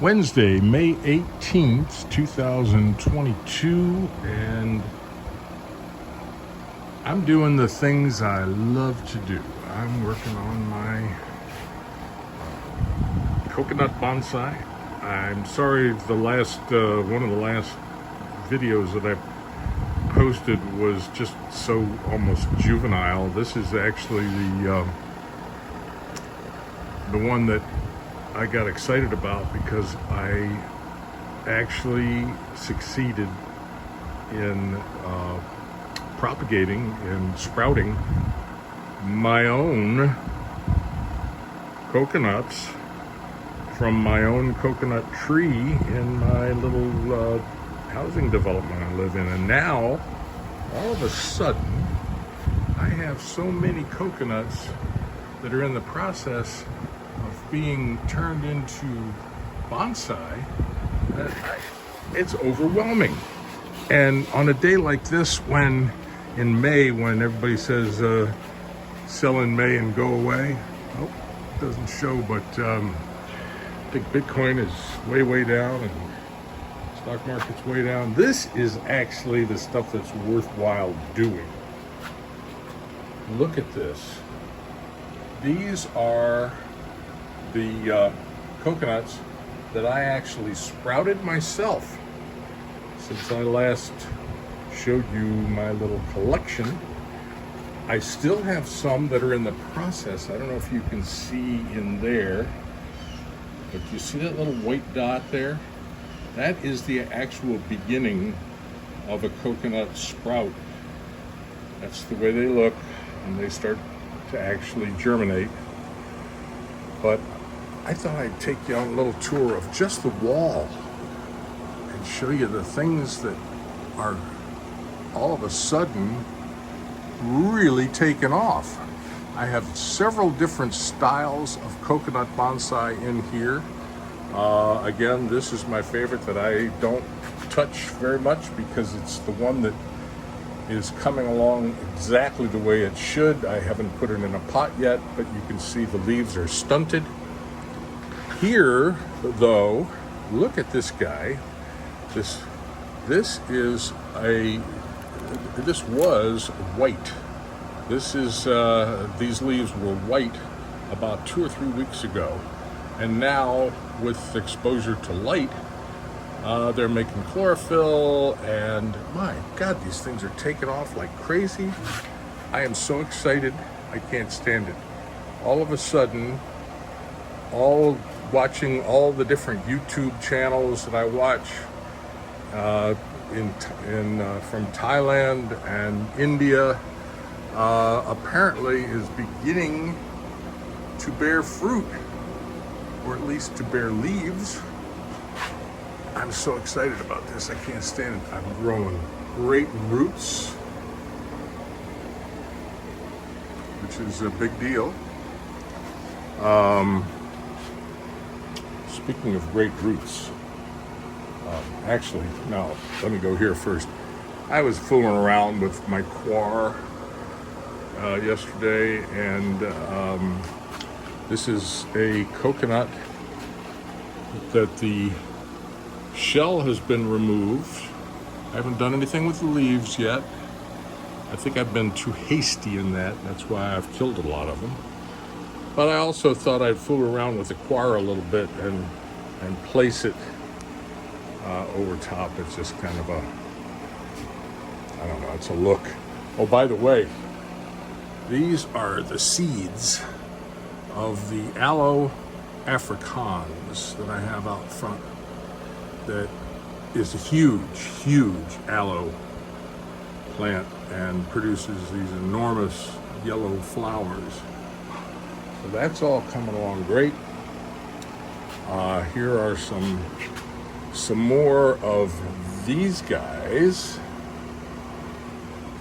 Wednesday, May 18th, 2022, and I'm doing the things I love to do. I'm working on my coconut bonsai. I'm sorry, the last one of the last videos that I posted was just so almost juvenile. This is actually the one that I got excited about because I actually succeeded in propagating and sprouting my own coconuts from my own coconut tree in my little housing development I live in. And now, all of a sudden, I have so many coconuts that are in the process of being turned into bonsai that it's overwhelming. And on a day like this, when in May, when everybody says sell in May and go away, oh, it doesn't show, but I think Bitcoin is way down and stock market's way down. This is actually the stuff that's worthwhile doing. Look at this. These are the coconuts that I actually sprouted myself. Since I last showed you my little collection, I still have some that are in the process. I don't know if you can see in there, but you see that little white dot there? That is the actual beginning of a coconut sprout. That's the way they look when they start to actually germinate. But I thought I'd take you on a little tour of just the wall and show you the things that are all of a sudden really taken off. I have several different styles of coconut bonsai in here. Again, this is my favorite that I don't touch very much because it's the one that is coming along exactly the way it should. I haven't put it in a pot yet, but you can see the leaves are stunted. Here, though, look at this guy. This was white. These leaves were white about 2 or 3 weeks ago, and now with exposure to light, they're making chlorophyll, and my God, these things are taking off like crazy. I am so excited, I can't stand it. All of a sudden, watching all the different YouTube channels that I watch from Thailand and India, apparently is beginning to bear fruit, or at least to bear leaves. I'm so excited about this. I can't stand it. I'm growing great roots, which is a big deal. Speaking of great roots, actually, no, let me go here first. I was fooling around with my coir yesterday, and this is a coconut that the shell has been removed. I haven't done anything with the leaves yet. I think I've been too hasty in that. That's why I've killed a lot of them. But I also thought I'd fool around with the coir a little bit and place it over top. It's just kind of I don't know, it's a look. Oh, by the way, these are the seeds of the aloe africans that I have out front. That is a huge aloe plant and produces these enormous yellow flowers. So that's all coming along great. Here are some more of these guys,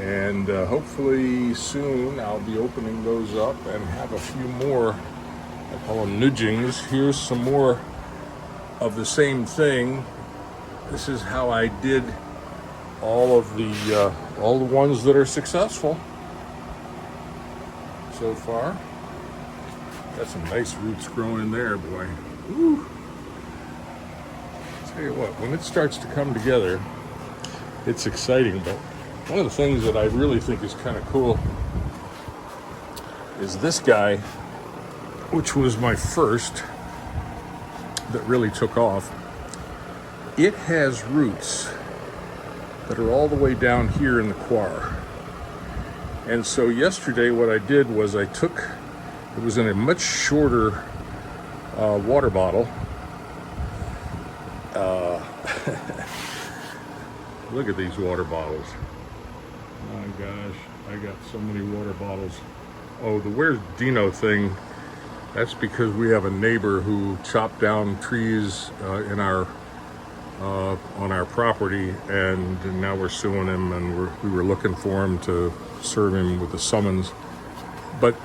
and hopefully soon I'll be opening those up and have a few more. I call them Nunggings. Here's some more of the same thing. This is how I did all the ones that are successful so far. Got some nice roots growing in there, boy. Woo. tell you what, when it starts to come together, it's exciting. But one of the things that I really think is kind of cool is this guy, which was my first that really took off. It has roots that are all the way down here in the coir. And so yesterday what I did was it was in a much shorter water bottle. Look at these water bottles. My gosh, I got so many water bottles. Oh, the Where's Dino thing, that's because we have a neighbor who chopped down trees on our property, and now we're suing him, and we were looking for him to serve him with a summons. But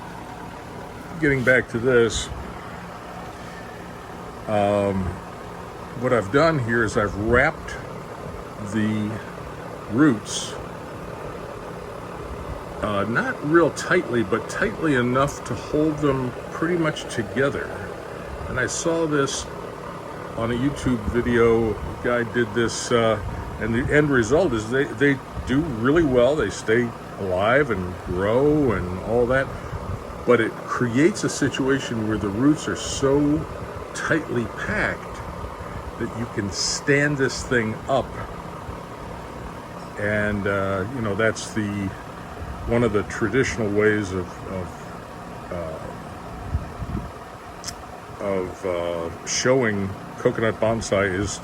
getting back to this, what I've done here is I've wrapped the roots not real tightly, but tightly enough to hold them pretty much together. And I saw this on a YouTube video. A guy did this, and the end result is they do really well. They stay alive and grow and all that, but it creates a situation where the roots are so tightly packed that you can stand this thing up. And that's one of the traditional ways of showing coconut bonsai is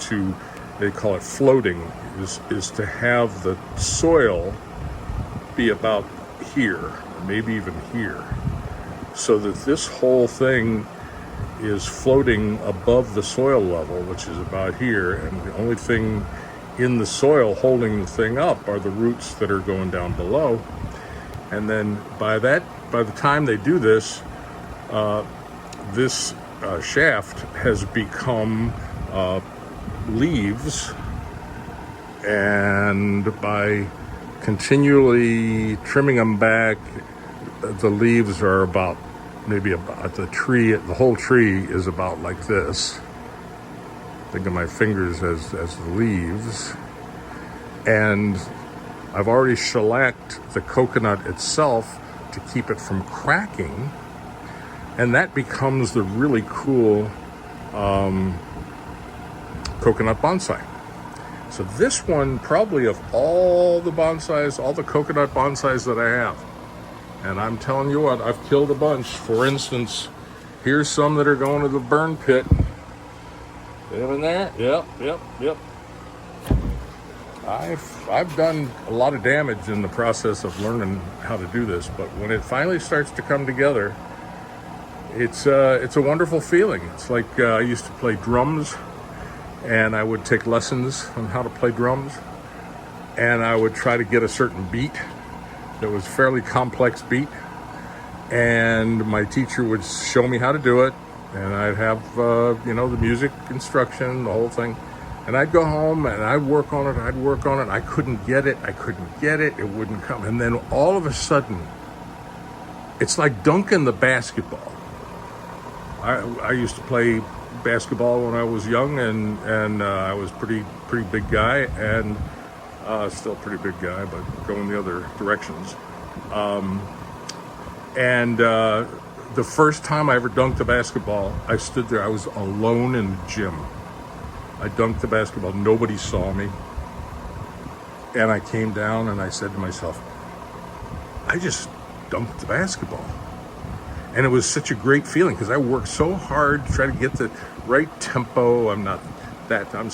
they call it floating, is to have the soil be about here, maybe even here, so that this whole thing is floating above the soil level, which is about here, and the only thing in the soil holding the thing up are the roots that are going down below. And then by the time they do this, this shaft has become leaves, and by continually trimming them back, the leaves are about the whole tree is about like this. Think of my fingers as the leaves. And I've already shellacked the coconut itself to keep it from cracking, and that becomes the really cool coconut bonsai. So this one, probably of all the bonsais, all the coconut bonsais that I have, and I'm telling you what, I've killed a bunch. For instance, here's some that are going to the burn pit. See them in there? Yep. I've done a lot of damage in the process of learning how to do this, but when it finally starts to come together, it's a wonderful feeling. It's like I used to play drums, and I would take lessons on how to play drums, and I would try to get a certain beat that was a fairly complex beat, and my teacher would show me how to do it, and I'd have the music instruction, the whole thing. And I'd go home and I'd work on it. I couldn't get it. It wouldn't come. And then all of a sudden, it's like dunking the basketball. I used to play basketball when I was young, and I was pretty big guy, and still a pretty big guy, but going the other directions. The first time I ever dunked a basketball, I stood there. I was alone in the gym. I dunked the basketball. Nobody saw me. And I came down and I said to myself, I just dunked the basketball. And it was such a great feeling because I worked so hard to try to get the right tempo. I was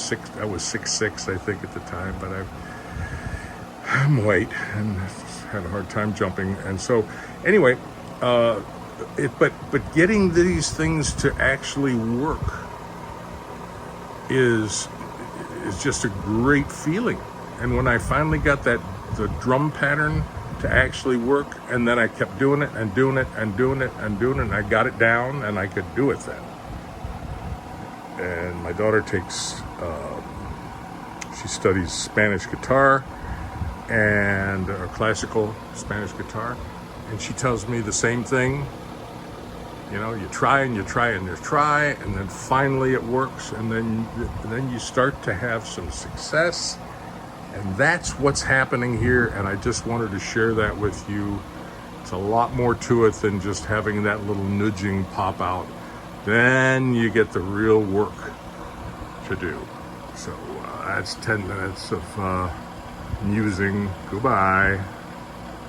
6'6", I think, at the time, but I'm white and had a hard time jumping. And so anyway, but getting these things to actually work is just a great feeling. And when I finally got the drum pattern to actually work, and then I kept doing it and doing it and doing it and doing it, and I got it down, and I could do it then. And my daughter she studies Spanish guitar and classical Spanish guitar, and she tells me the same thing. You know, you try and you try and you try, and then finally it works, and then you start to have some success. And that's what's happening here, and I just wanted to share that with you. It's a lot more to it than just having that little nudging pop out. Then you get the real work to do. So that's 10 minutes of musing. Goodbye.